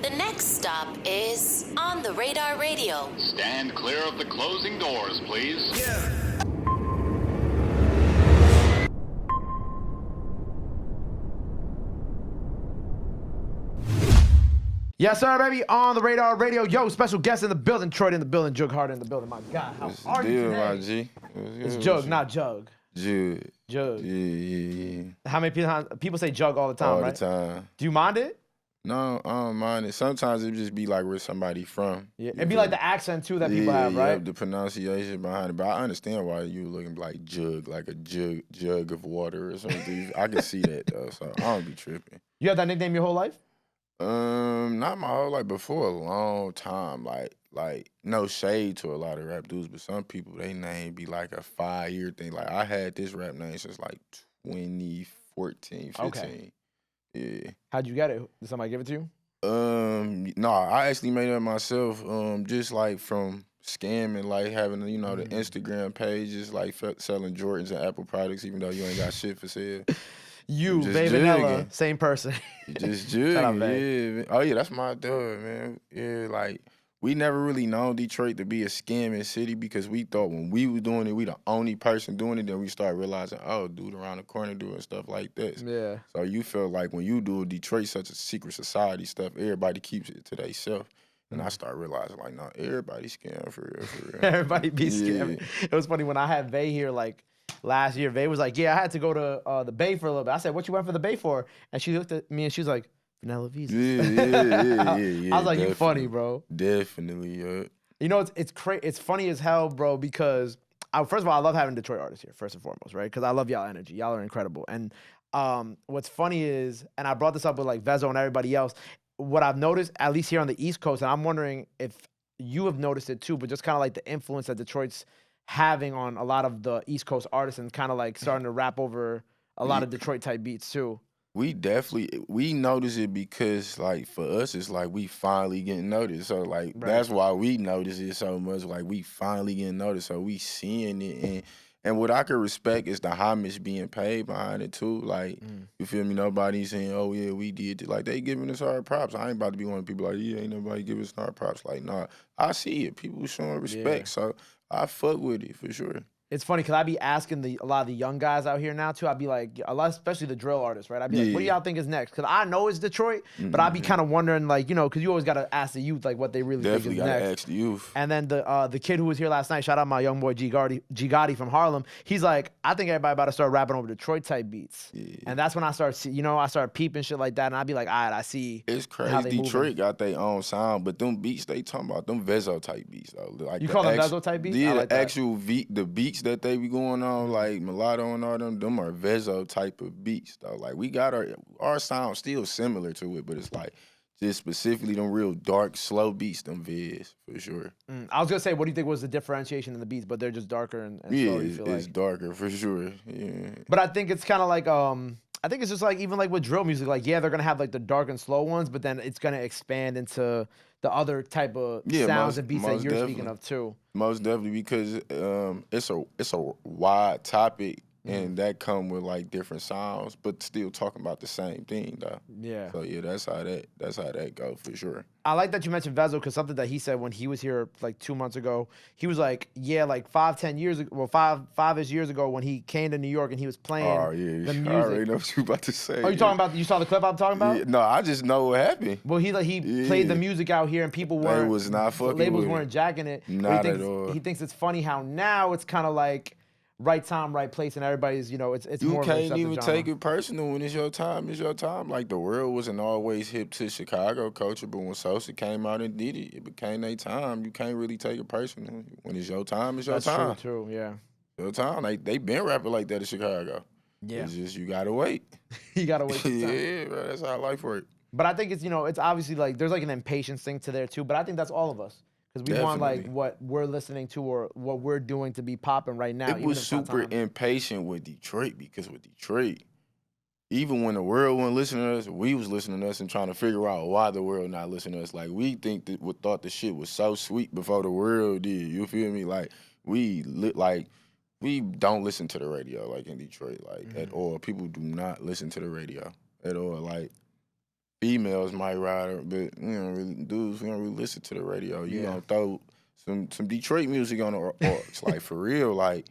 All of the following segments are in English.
The next stop is On the Radar Radio. Stand clear of the closing doors, please. Yes, sir, baby. On the Radar Radio. Yo, special guest in the building. Troy in the building. Jugg Harden in the building. My God, how are you today? My G. It's Jugg, not Jugg. Jugg. Jugg. Yeah. How many people say Jugg all the time, right? All the time. Do you mind it? No, I don't mind it. Sometimes it just be like where somebody from. Yeah, it'd be like the accent, too, that people have, right? Yeah, the pronunciation behind it. But I understand why you looking like Jugg, like a jug of water or something. I can see that, though, so I don't be tripping. You had that nickname your whole life? Not my whole life, but for a long time. Like no shade to a lot of rap dudes, but some people, they name be like a 5-year thing. Like I had this rap name since like 2014, 15. Okay. Yeah. How'd you get it? Did somebody give it to you? No, I actually made it myself. Just like from scamming, like having the Instagram pages, like selling Jordans and Apple products, even though you ain't got shit for sale. You, Just Baby Vanilla, jugging. same person. Just Shout out, jugging, yeah. Man. Oh yeah, that's my dog, man. Yeah, like we never really known Detroit to be a scamming city because we thought when we was doing it, we the only person doing it. Then we started realizing, oh, dude around the corner doing stuff like this. Yeah. So you feel like when you do Detroit, such a secret society stuff, everybody keeps it to themselves. And I started realizing, like, no, everybody scam for real, for real. Everybody be scamming. Yeah. It was funny when I had Vay here, like, last year. Vay was like, yeah, I had to go to the Bay for a little bit. I said, what you went for the Bay for? And she looked at me and she was like, vanilla visas. Yeah. I was like, you definitely. funny, bro. Definitely, yeah. You know, it's funny as hell, bro, because first of all, I love having Detroit artists here, first and foremost, right? Because I love y'all energy. Y'all are incredible. And what's funny is, and I brought this up with like Vezzo and everybody else, what I've noticed, at least here on the East Coast, and I'm wondering if you have noticed it too, but just kind of like the influence that Detroit's having on a lot of the East Coast artists and kind of like starting to rap over a lot of Detroit type beats too. We notice it because like for us it's like we finally getting noticed. So like that's why we notice it so much. Like we finally getting noticed. So we seeing it and what I could respect is the homage being paid behind it too. Like you feel me? Nobody's saying, oh yeah, we did it. Like they giving us our props. I ain't about to be one of the people like, yeah, ain't nobody giving us our props. Like nah, I see it. People showing respect. Yeah. So I fuck with it for sure. It's funny because I be asking a lot of the young guys out here now too. I'd be like, a lot, especially the drill artists, right? I'd be like, what do y'all think is next? Because I know it's Detroit, but I'd be kind of wondering, like, you know, because you always got to ask the youth like what they really Definitely think is gotta next. ask the youth. And then the kid who was here last night, shout out my young boy G Gotti from Harlem. He's like, I think everybody about to start rapping over Detroit type beats. Yeah. And that's when I start peeping shit like that, and I'd be like, all right, I see. It's crazy. Detroit got their own sound, but them beats they talking about, them Vezzo type beats though. Like you call them Vezzo type beats? Yeah, like the actual the beats that they be going on, like mulatto and all them are Vezzo type of beats though. Like we got our sound still similar to it, but it's like just specifically them real dark, slow beats, them Vez for sure. I was gonna say, what do you think was the differentiation in the beats? But they're just darker and yeah, slower, you feel it's like? darker for sure. Yeah. But I think it's kind of like I think it's just like even like with drill music, like yeah, they're gonna have like the dark and slow ones, but then it's gonna expand into the other type of sounds and beats that you're speaking of too. Most definitely, because it's a wide topic and that come with like different sounds, but still talking about the same thing though. Yeah. So yeah, that's how that go for sure. I like that you mentioned Vezzo because something that he said when he was here like 2 months ago, he was like, yeah, like 5-10 years ago, well, five-ish years ago when he came to New York and he was playing the music. I already know what you about to say. Oh, you talking about? You saw the clip I'm talking about? Yeah, no, I just know what happened. Well, he played the music out here and people weren't. They was not fucking labels with weren't jacking it. Not at all. He thinks it's funny how now it's kind of like right time, right place, and everybody's, it's more of a You can't even genre. take it personal when it's your time. It's your time. Like the world wasn't always hip to Chicago culture, but when Sosa came out and did it, it became their time. You can't really take it personal. When it's your time, it's your time. That's true, yeah. Your time. They been rapping like that in Chicago. Yeah. It's just you gotta wait. You gotta wait. Yeah, bro, that's how life works. But I think it's it's obviously like there's like an impatience thing to there too. But I think that's all of us. Because we want like what we're listening to or what we're doing to be popping right now. It was super impatient with Detroit because with Detroit, even when the world wasn't listening to us, we was listening to us and trying to figure out why the world not listening to us. Like we thought the shit was so sweet before the world did. You feel me? Like we don't listen to the radio like in Detroit like at all. People do not listen to the radio at all. Like females might ride her, but we don't really dudes. We don't really listen to the radio. You gonna throw some Detroit music on the aux, like for real, like.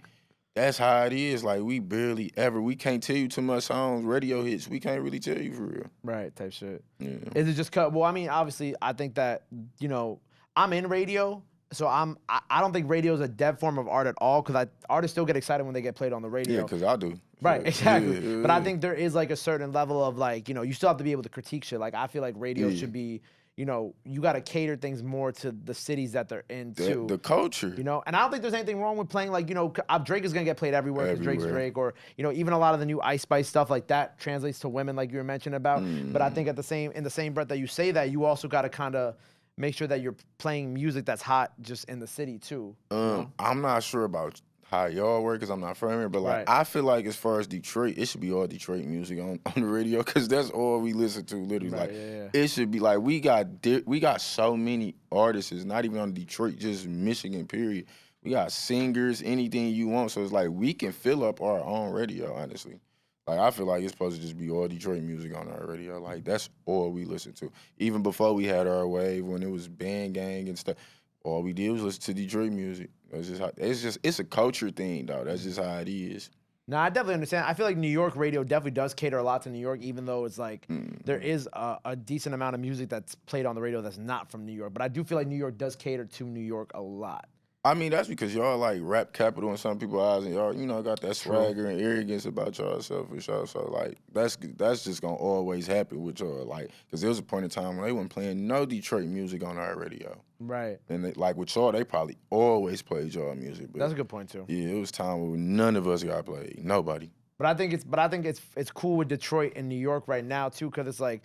That's how it is. Like, we barely ever, we can't tell you too much songs, radio hits. We can't really tell you for real. Right, type shit. Yeah. Is it just cut? Well, I mean, obviously, I think that, you know, I'm in radio, so I don't think radio is a dead form of art at all, because artists still get excited when they get played on the radio. Yeah, because I do. Right, exactly. Yeah. But I think there is like a certain level of like, you know, you still have to be able to critique shit. Like, I feel like radio should be, you know, you got to cater things more to the cities that they're in too. The culture. You know, and I don't think there's anything wrong with playing like, you know, Drake is going to get played everywhere because Drake's Drake, or, you know, even a lot of the new Ice Spice stuff like that translates to women like you were mentioning about. But I think in the same breath that you say that, you also got to kind of make sure that you're playing music that's hot just in the city too. You know? I'm not sure about how y'all work because I'm not from here, but like I feel like as far as Detroit, it should be all Detroit music on the radio because that's all we listen to literally. Right, like it should be like we got so many artists, not even on Detroit, just Michigan period. We got singers, anything you want, so it's like we can fill up our own radio, honestly. Like I feel like it's supposed to just be all Detroit music on our radio. Like that's all we listen to. Even before we had our wave, when it was Band Gang and stuff, all we did was listen to Detroit music. That's just how, it's a culture thing, though. That's just how it is. No, I definitely understand. I feel like New York radio definitely does cater a lot to New York, even though it's like there is a decent amount of music that's played on the radio that's not from New York. But I do feel like New York does cater to New York a lot. I mean, that's because y'all like rap capital in some people's eyes, and y'all, you know, got that swagger and arrogance about yourself for sure. So like, that's just gonna always happen with y'all. Like, because there was a point in time when they weren't playing no Detroit music on our radio. Right. And they, like with y'all, they probably always played y'all music. But that's a good point too. Yeah, it was time when none of us got played. Nobody. But I think it's cool with Detroit and New York right now too, because it's like,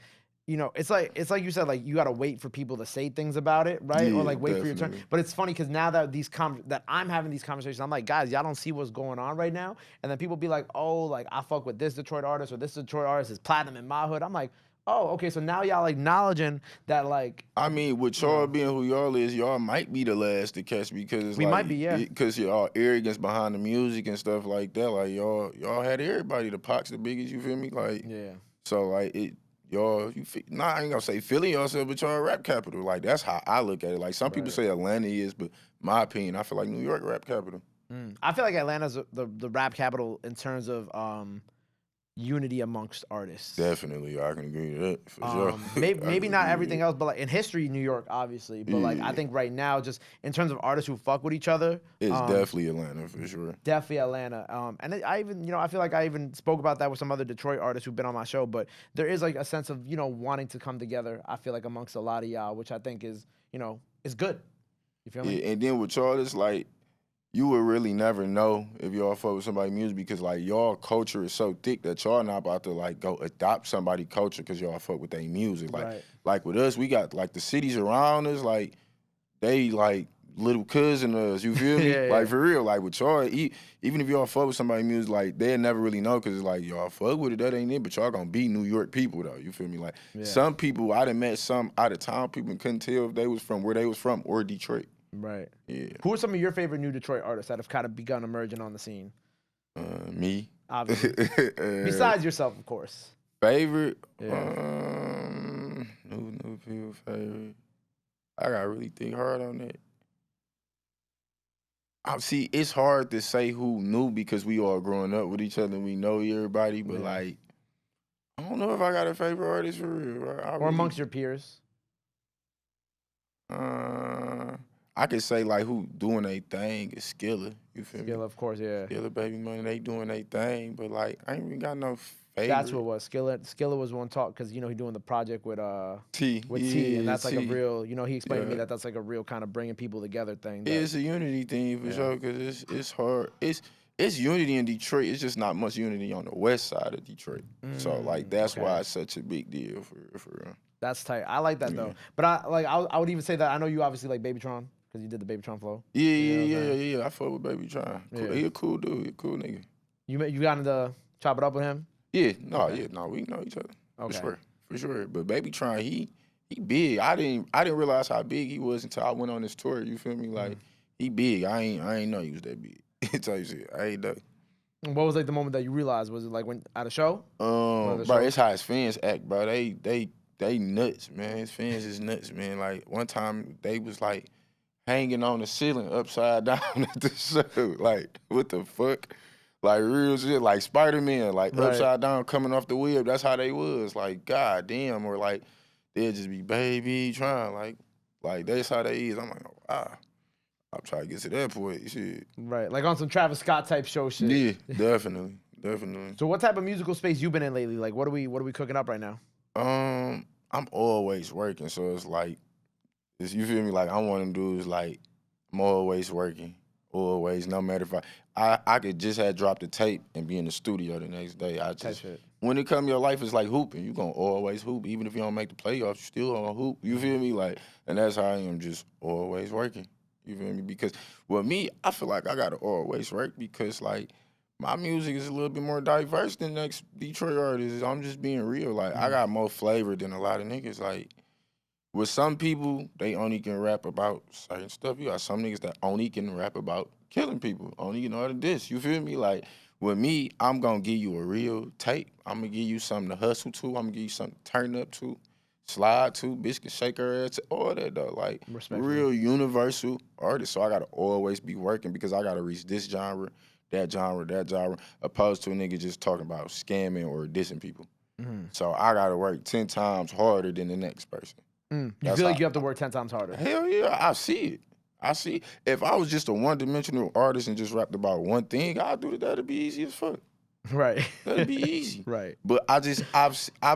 you know, it's like you said, like you gotta wait for people to say things about it, right? Yeah, or like wait definitely. for your turn. But it's funny because now that that I'm having these conversations, I'm like, guys, y'all don't see what's going on right now. And then people be like, oh, like I fuck with this Detroit artist, or this Detroit artist is platinum in my hood. I'm like, oh, okay, so now y'all acknowledging that, like. I mean, with y'all being who y'all is, y'all might be the last to catch because it's we like, might be, yeah. Because y'all arrogance behind the music and stuff like that. Like y'all had everybody, the Pox, the Biggies, you feel me? Like, yeah. So like it. Y'all, I ain't gonna say feeling yourself, but y'all rap capital. Like, that's how I look at it. Like, some people say Atlanta is, but my opinion, I feel like New York rap capital. I feel like Atlanta's the rap capital in terms of unity amongst artists. Definitely, I can agree to that for sure. Maybe not everything else, but like in history, New York, obviously. But like I think right now, just in terms of artists who fuck with each other, it's definitely Atlanta for sure. Definitely Atlanta. And I even, you know, I feel like I even spoke about that with some other Detroit artists who've been on my show. But there is like a sense of, you know, wanting to come together. I feel like amongst a lot of y'all, which I think is, you know, is good. You feel me? And then with y'all, it's like, you would really never know if y'all fuck with somebody's music because, like, y'all culture is so thick that y'all not about to, like, go adopt somebody's culture because y'all fuck with their music. Like with us, we got, like, the cities around us, like, they, like, little cousin us, you feel me? Like, for real, like, with y'all, even if y'all fuck with somebody's music, like, they'll never really know because it's like, y'all fuck with it, that ain't it, but y'all gonna be New York people, though, you feel me? Like, some people, I done met some out-of-town people and couldn't tell if they was from where they was from or Detroit. Right. Yeah. Who are some of your favorite new Detroit artists that have kind of begun emerging on the scene? Me. Obviously. Besides yourself, of course. Favorite? Yeah. New people favorite. I gotta really think hard on that. See, it's hard to say who new because we all growing up with each other and we know everybody, but like, I don't know if I got a favorite artist for real. Or amongst your peers. I could say like who doing their thing is Skilla. You feel me? Skilla, of course, yeah. Skilla, Baby Money, they doing their thing, but like I ain't even got no favorite. That's what it was. Skilla was one talk because you know he doing the project with T, and that's like a real. You know he explained to me that's like a real kind of bringing people together thing. It's a unity thing for sure because it's hard. It's unity in Detroit. It's just not much unity on the west side of Detroit. So like that's why it's such a big deal for real. That's tight. I like that though. But I would even say that I know you obviously like Babytron. Because you did the Babytron flow. Yeah. I fuck with Babytron. Cool. He a cool dude. He a cool nigga. You got to chop it up with him? Yeah. No, we know each other. Okay. For sure. But Babytron, he big. I didn't realize how big he was until I went on this tour. You feel me? Like he big. I ain't know he was that big. Tell you shit. I ain't know. What was like the moment that you realized? Was it like when at a show? Bro, it's how his fans act, bro. They they nuts, man. His fans is nuts, man. Like one time they was like hanging on the ceiling upside down at the show. Like, what the fuck? Like real shit, like Spider-Man, like upside down coming off the web. That's how they was. Like, god damn, or like they'd just be baby trying, like that's how they is. I'm like, oh, wow. I'm trying to get to that point. Shit. Right, like on some Travis Scott type show shit. Yeah, definitely. So what type of musical space you been in lately? Like what are we cooking up right now? I'm always working, so it's like, you feel me? Like I'm one of them dudes. Like I'm always working, always. No matter if I could just have dropped the tape and be in the studio the next day. When it come to your life, it's like hooping. You gonna always hoop, even if you don't make the playoffs. You still gonna hoop. You feel me? Like, and that's how I am. Just always working. You feel me? Because with me, I feel like I gotta always work because like. My music is a little bit more diverse than next Detroit artists. I'm just being real. Like, I got more flavor than a lot of niggas. Like, with some people, they only can rap about certain stuff. You got some niggas that only can rap about killing people, only can know this. You feel me? Like, with me, I'm going to give you a real tape. I'm going to give you something to hustle to. I'm going to give you something to turn up to, slide to, bitch can shake her ass to, all that, though. Like, real universal artist. So I got to always be working because I got to reach this genre, that genre, opposed to a nigga just talking about scamming or dissing people. So I gotta work 10 times harder than the next person. You feel like you have to work 10 times harder? Hell yeah, I see it. If I was just a one-dimensional artist and just rapped about one thing, I'd do that'd be easy as fuck. Right. That'd be easy. Right. But I've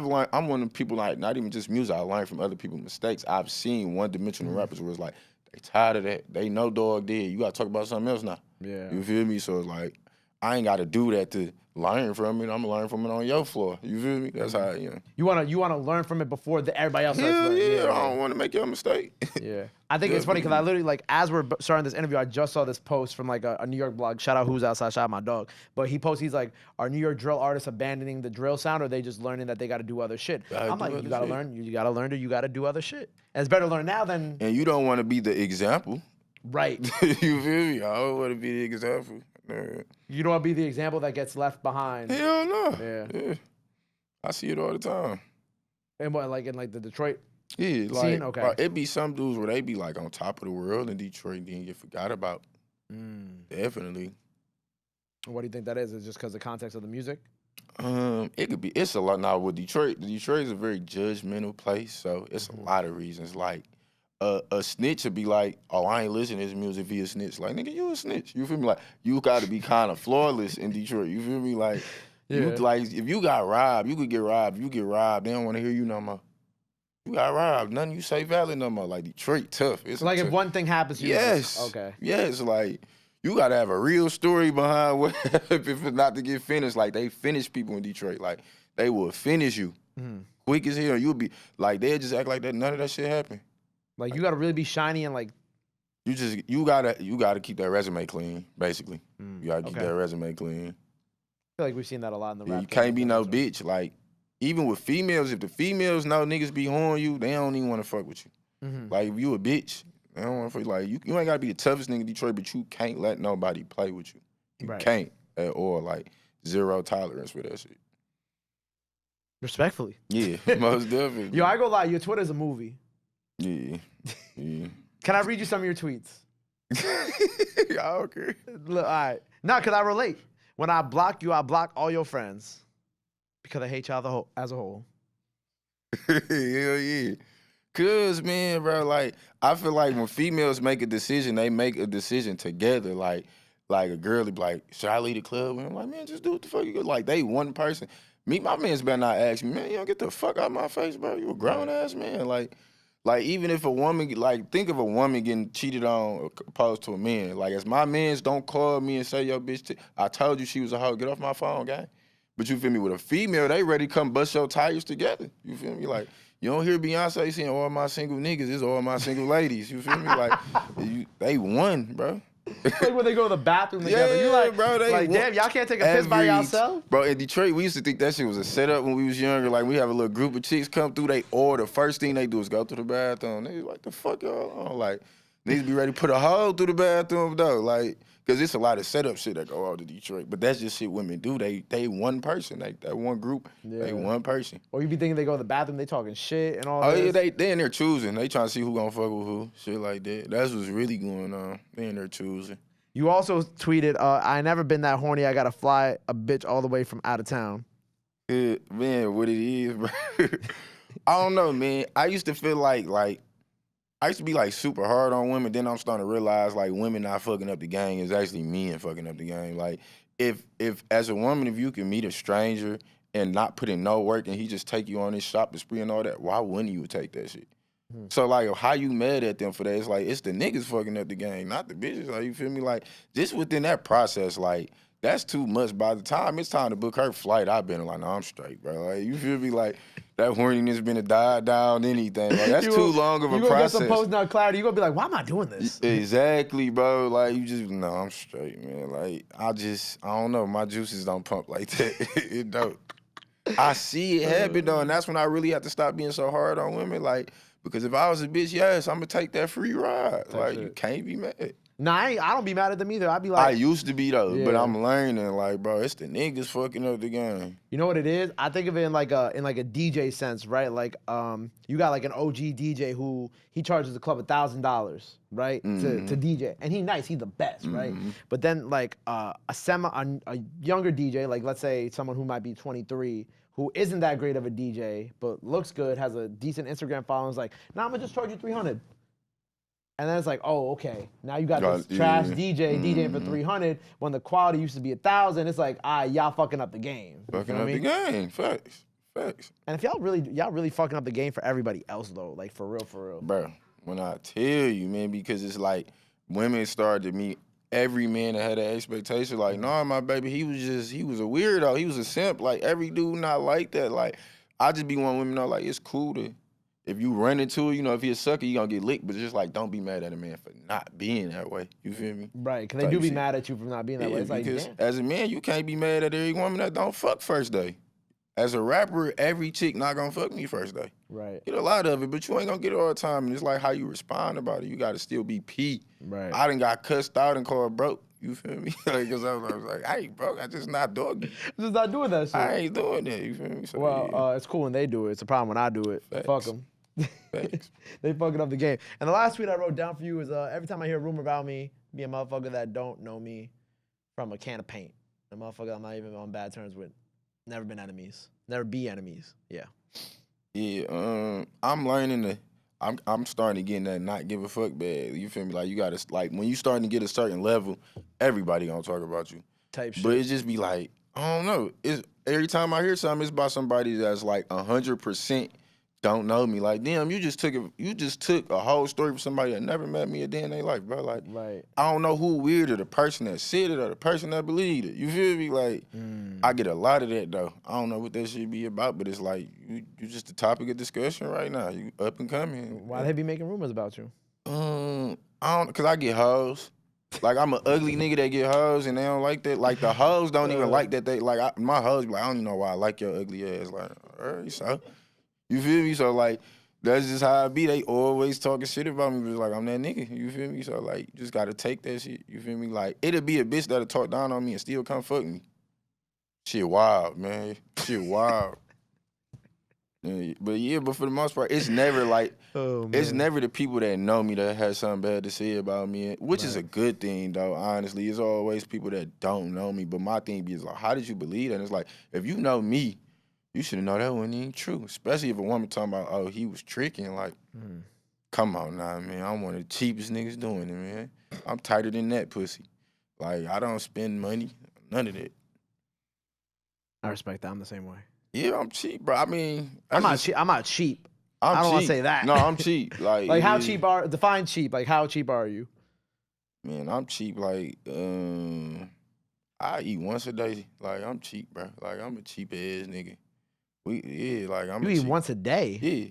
learned, I'm one of the people, like, not even just music, I learned from other people's mistakes. I've seen one-dimensional rappers where it's like, they tired of that. They know dog dead. You gotta talk about something else now. Yeah. You feel me? So it's like, I ain't gotta do that to learn from it. I'm gonna learn from it on your floor. You feel me? That's how, You wanna learn from it before everybody else starts Hell learning. yeah, I don't wanna make your mistake. Yeah. I think it's funny because I literally, like, as we're starting this interview, I just saw this post from, like, a New York blog. Shout out Who's Outside, shout out my dog. But he posts, he's like, are New York drill artists abandoning the drill sound, or are they just learning that they gotta do other shit? I'm like, you gotta learn, you gotta do other shit. And it's better to learn now than... And you don't wanna be the example. Right. You feel me? I don't wanna be the example. You don't want to be the example that gets left behind. Hell no. Yeah. I see it all the time. And what, like in like the Detroit scene? Okay. Bro, it be some dudes where they be like on top of the world in Detroit, then get forgot about. Definitely. What do you think that is? Is it just because of the context of the music? It could be. It's a lot now with Detroit. Detroit is a very judgmental place, so it's a lot of reasons. Like a snitch would be like, oh, I ain't listening to his music if he a snitch. Like, nigga, you a snitch. You feel me? Like, you got to be kind of flawless in Detroit. You feel me? Like, like if you got robbed, you could get robbed. If you get robbed, they don't want to hear you no more. You got robbed. Nothing you say valid no more. Like, Detroit, tough. It's so like if one thing happens to you. Yes. Okay. Yes, like, you got to have a real story behind what if it's not to get finished. Like, they finish people in Detroit. Like, they will finish you. Quick as hell. You'll be, like, they'll just act like that. None of that shit happened. Like, you got to really be shiny and, like... You gotta keep that resume clean, basically. You gotta keep that resume clean. I feel like we've seen that a lot in the rap. You can't be no bitch. Like, even with females, if the females know niggas be hoeing you, they don't even want to fuck with you. Like, if you a bitch, they don't want to fuck. Like, you ain't gotta be the toughest nigga in Detroit, but you can't let nobody play with you. You can't at all. Like, zero tolerance for that shit. Respectfully. Yeah, most definitely. Yo, I go lie, your Twitter's a movie. Yeah. Can I read you some of your tweets? Okay. Look, all right. No, because I relate. When I block you, I block all your friends. Because I hate y'all as a whole. Hell yeah. Cause, man, bro, like, I feel like when females make a decision, they make a decision together. Like a girl be like, should I leave the club? And I'm like, man, just do what the fuck you go. Like, they one person. Me, my man's better not ask me, man, you don't get the fuck out of my face, bro. You a grown-ass man. Like, even if a woman, like, think of a woman getting cheated on opposed to a man. Like, as my mans don't call me and say, yo, bitch, I told you she was a hoe. Get off my phone, gang. But you feel me? With a female, they ready to come bust your tires together. You feel me? Like, you don't hear Beyonce saying all my single niggas, it's all my single ladies. You feel me? Like, they won, bro. Like when they go to the bathroom together. Yeah, you like, bro, like, damn, y'all can't take a piss by yourself? Bro, in Detroit, we used to think that shit was a setup when we was younger. Like, we have a little group of chicks come through, they order. First thing they do is go to the bathroom. They like, the fuck y'all on? Like, Niggas be ready to put a hole through the bathroom though, like, cause it's a lot of setup shit that go on to Detroit. But that's just shit women do. They one person, like that one group. Yeah. They one person. Or you be thinking they go to the bathroom, they talking shit and all Oh this. yeah, they in there choosing. They trying to see who gonna fuck with who, shit like that. That's what's really going on. They in there choosing. You also tweeted, I never been that horny. I gotta fly a bitch all the way from out of town. Yeah, man, what it is, bro. I don't know, man. I used to feel like I used to be like super hard on women. Then I'm starting to realize like women not fucking up the game is actually men fucking up the game. Like if as a woman, if you can meet a stranger and not put in no work and he just take you on his shopping spree and all that, why wouldn't you take that shit? So like how you mad at them for that? It's like it's the niggas fucking up the game, not the bitches. Like you feel me? Like just within that process, like that's too much. By the time it's time to book her flight, I've been like, no, I'm straight, bro. Like you feel me? Like that horniness been a died down anything. Like that's too long of a process. You gonna get some post-nut clarity. You gonna be like, why am I doing this? Exactly, bro. Like you just no, I'm straight, man. Like I don't know. My juices don't pump like that. It don't. I see it happen though, and that's when I really have to stop being so hard on women. Like because if I was a bitch, yes, I'm gonna take that free ride. Like you can't be mad. Nah, I don't be mad at them either. I'd be like, I used to be though, but I'm learning. Like, bro, it's the niggas fucking up the game. You know what it is? I think of it in like a DJ sense, right? Like, you got like an OG DJ who he charges the club $1,000, right, to DJ, and he nice, he's the best, right? But then like a younger DJ, like let's say someone who might be 23. Who isn't that great of a DJ, but looks good, has a decent Instagram following, is like, nah, I'm gonna just charge you $300. And then it's like, oh, okay. Now you got this trash DJ DJing for $300 when the quality used to be $1,000. It's like, y'all fucking up the game. Fucking up the game. Facts. And if y'all really fucking up the game for everybody else though, like for real. Bro, when I tell you, man, because it's like women started to meet every man that had an expectation, like, nah, my baby, he was a weirdo. He was a simp. Like, every dude not like that. Like, I just be wanting women to know, like, it's cool to, if you run into it, you know, if he a sucker, you gonna get licked. But just, like, don't be mad at a man for not being that way. You feel me? Right, because they do be mad at you for not being that way. It's like, because damn. As a man, you can't be mad at every woman that don't fuck first day. As a rapper, every chick not gonna fuck me first day. Right. Get a lot of it, but you ain't gonna get it all the time. And it's like how you respond about it. You gotta still be P. Right. I done got cussed out and called broke. You feel me? Because I was like, I ain't broke. I just not doing it. I'm just not doing that shit. I ain't doing that. You feel me? So, well, it's cool when they do it. It's a problem when I do it. Facts. Fuck them. They fucking up the game. And the last tweet I wrote down for you is every time I hear a rumor about me, be a motherfucker that don't know me from a can of paint. A motherfucker I'm not even on bad terms with. Never been enemies. Never be enemies. Yeah. Yeah, I'm learning to, I'm starting to get in that not give a fuck bad. You feel me? Like you gotta, like when you starting to get a certain level, everybody gonna talk about you. Type shit. But it just be like, I don't know. It's every time I hear something, it's about somebody that's like 100% don't know me. Like, damn, you just took a whole story from somebody that never met me a day in their life, bro. Like, right. I don't know who weirder, the person that said it or the person that believed it. You feel me? Like, I get a lot of that though. I don't know what that should be about, but it's like you just the topic of discussion right now. You up and coming. Why they be making rumors about you? I don't, cause I get hoes. Like I'm an ugly nigga that get hoes and they don't like that. Like the hoes don't even like that. They like my hoes be like, I don't even know why I like your ugly ass. Like, all right, so. You feel me? So, like, that's just how I be. They always talking shit about me, but it's like, I'm that nigga. You feel me? So, like, you just got to take that shit. You feel me? Like, it'll be a bitch that'll talk down on me and still come fuck me. Shit wild, man. Shit wild. Yeah, but for the most part, it's never like, it's never the people that know me that has something bad to say about me, which is a good thing, though, honestly. It's always people that don't know me, but my thing is like, how did you believe that? And it's like, if you know me, you should know that wasn't even true. Especially if a woman talking about, oh, he was tricking. Like, come on now, man. I'm one of the cheapest niggas doing it, man. I'm tighter than that pussy. Like, I don't spend money. None of that. I respect that. I'm the same way. Yeah, I'm cheap, bro. I mean, I'm not cheap. I don't want to say that. No, I'm cheap. Like how cheap define cheap? Like, how cheap are you? Man, I'm cheap. Like, I eat once a day. Like, I'm cheap, bro. Like, I'm a cheap ass nigga. Like I'm. You eat once a day? Yeah.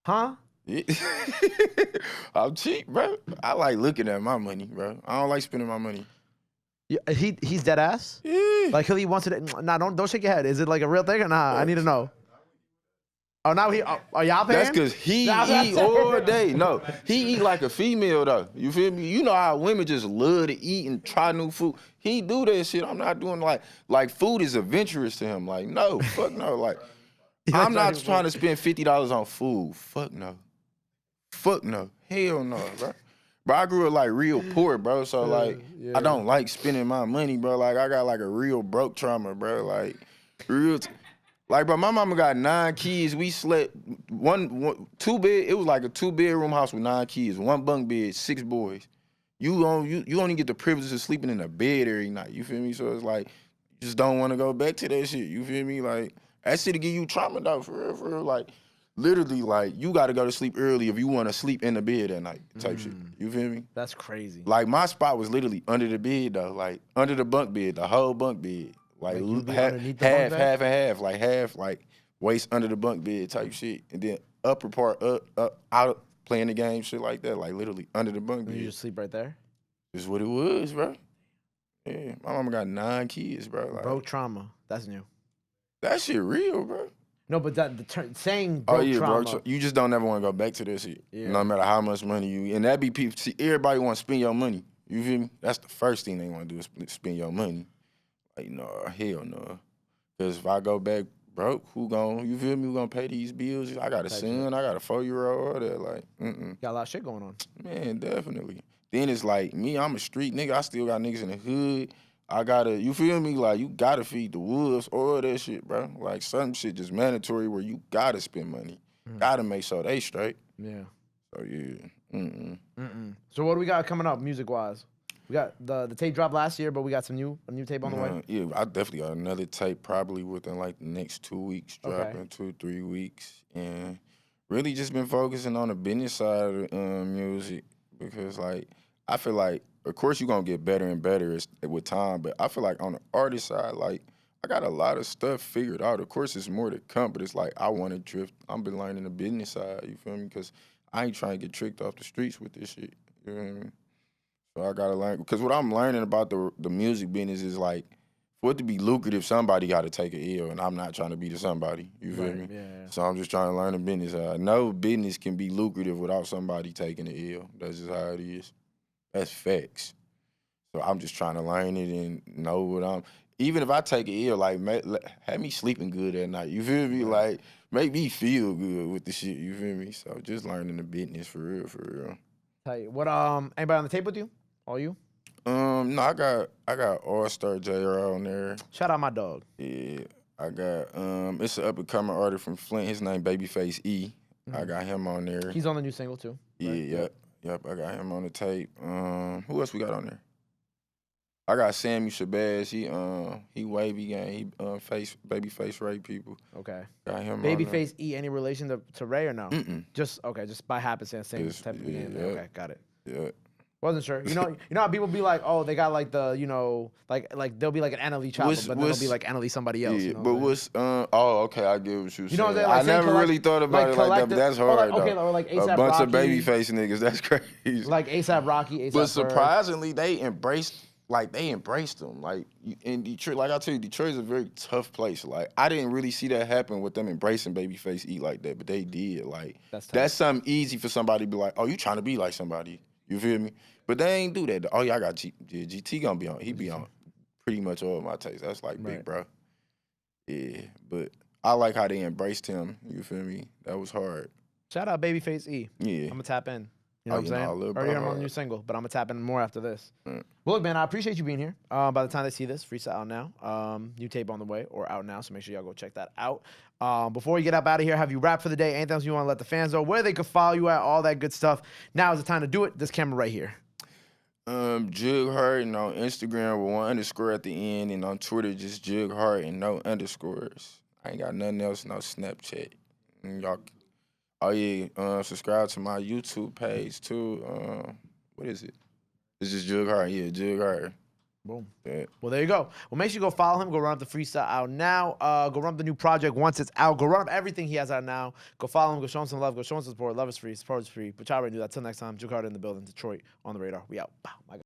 Huh? Yeah. I'm cheap, bro. I like looking at my money, bro. I don't like spending my money. Yeah, he's dead ass? Yeah. Like he'll eat once a day? Nah, don't shake your head. Is it like a real thing or nah? I need to know. Oh, now y'all paying? That's because he eat all day. No, he eat like a female though. You feel me? You know how women just love to eat and try new food. He do that shit. I'm not doing like food is adventurous to him. Like no, fuck no. Like I'm not trying to spend $50 on food. Fuck no. Fuck no. Hell no, bro. Bro, I grew up like real poor, bro. So like I don't like spending my money, bro. Like I got like a real broke trauma, bro. Like real. Like, bro, my mama got 9 kids. We slept two bed. It was like a 2-bedroom house with 9 kids, 1 bunk bed, 6 boys. You only get the privilege of sleeping in a bed every night. You feel me? So it's like you just don't want to go back to that shit. You feel me? Like that shit'll give you trauma though, for real. Like literally, like you got to go to sleep early if you want to sleep in the bed at night type shit. You feel me? That's crazy. Like my spot was literally under the bed though, like under the bunk bed, the whole bunk bed. Like half and half, like half like waist under the bunk bed type shit, and then upper part up out playing the game, shit like that, like literally under the bunk bed. You just sleep right there? That's what it was, bro. Yeah, my mama got 9 kids, bro. Like, broke trauma. That's new. That shit real, bro. No, but saying broke trauma. Bro, you just don't ever want to go back to that shit. Yeah. No matter how much money and that be people. See, everybody want to spend your money. You feel me? That's the first thing they want to do is spend your money. Like, no, hell no. Because if I go back broke, you feel me? Who gonna pay these bills? I got a son, I got a 4-year-old, all that. Like, Got a lot of shit going on. Man, definitely. Then it's like, me, I'm a street nigga. I still got niggas in the hood. You feel me? Like, you gotta feed the wolves, all that shit, bro. Like, some shit just mandatory where you gotta spend money. Gotta make sure they straight. Yeah. So, yeah. So what do we got coming up, music-wise? We got the tape dropped last year, but we got a new tape on the way. Yeah, I definitely got another tape probably within like the next 2 weeks, dropping 2-3 weeks, and really just been focusing on the business side of music because like I feel like of course you're gonna get better and better with time, but I feel like on the artist side, like I got a lot of stuff figured out. Of course, it's more to come, but it's like I want to drift. I've been learning the business side. You feel me? Because I ain't trying to get tricked off the streets with this shit. You know what I mean? So I gotta learn, because what I'm learning about the music business is like, for it to be lucrative, somebody gotta take a L, and I'm not trying to be the somebody. You feel me? Yeah. So I'm just trying to learn the business. No business can be lucrative without somebody taking a L. That's just how it is. That's facts. So I'm just trying to learn it and know what even if I take a L, like have me sleeping good at night. You feel me? Like make me feel good with the shit. You feel me? So just learning the business for real. Tell you what, anybody on the tape with you? All you? No, I got All-Star JR on there. Shout out my dog. Yeah, I got it's an up-and-coming artist from Flint. His name Babyface E. I got him on there. He's on the new single too. Yeah, right? yep. I got him on the tape. Who else we got on there? I got Samuel Shabazz. He wavy gang. He Babyface Ray people. Okay. Got him. Babyface E. Any relation to Ray or no? Just by happenstance, same Just, type of name. yeah. Okay, got it. Yeah. Wasn't sure. You know how people be like, oh, they got like the, like they'll be like an NLE child, but then they'll be like NLE somebody else. Yeah, you know but what's okay, I get what you saying. know what I'm saying? I Like never really thought about it like that, but that's hard or though. Or like A A$AP bunch of Rocky, babyface niggas, that's crazy. like A$AP Rocky, A$AP But surprisingly, they embraced them. Like in Detroit, like I tell you, Detroit is a very tough place. Like I didn't really see that happen with them embracing Babyface E like that, but they did. Like that's something easy for somebody to be like, oh, you trying to be like somebody. You feel me? But they ain't do that. Oh, yeah, I got GT gonna be on. He be on pretty much all of my takes. That's like big, bro. Yeah, but I like how they embraced him. You feel me? That was hard. Shout out Babyface E. Yeah. I'm gonna tap in. You know what I'm saying? Already heard him on the new single, but I'm gonna tap in more after this. Well, look, man, I appreciate you being here. By the time they see this, freestyle out now. New tape on the way or out now, so make sure y'all go check that out. Before we get up out of here, have you rap for the day? Anything else you want to let the fans know? Where they can follow you at? All that good stuff. Now is the time to do it. This camera right here. Jugg Harden on Instagram with 1 underscore at the end, and on Twitter just Jugg Harden, no underscores. I ain't got nothing else, no Snapchat. And y'all, subscribe to my YouTube page too. What is it? It's just Jugg Harden. Yeah, Jugg Harden. Boom. Yeah. Well, there you go. Well, make sure you go follow him. Go run up the freestyle out now. Go run up the new project once it's out. Go run up everything he has out now. Go follow him. Go show him some love. Go show him some support. Love is free. Support is free. But y'all already knew that. Till next time, Jugg Harden in the building. Detroit on the radar. We out. Bow. My God.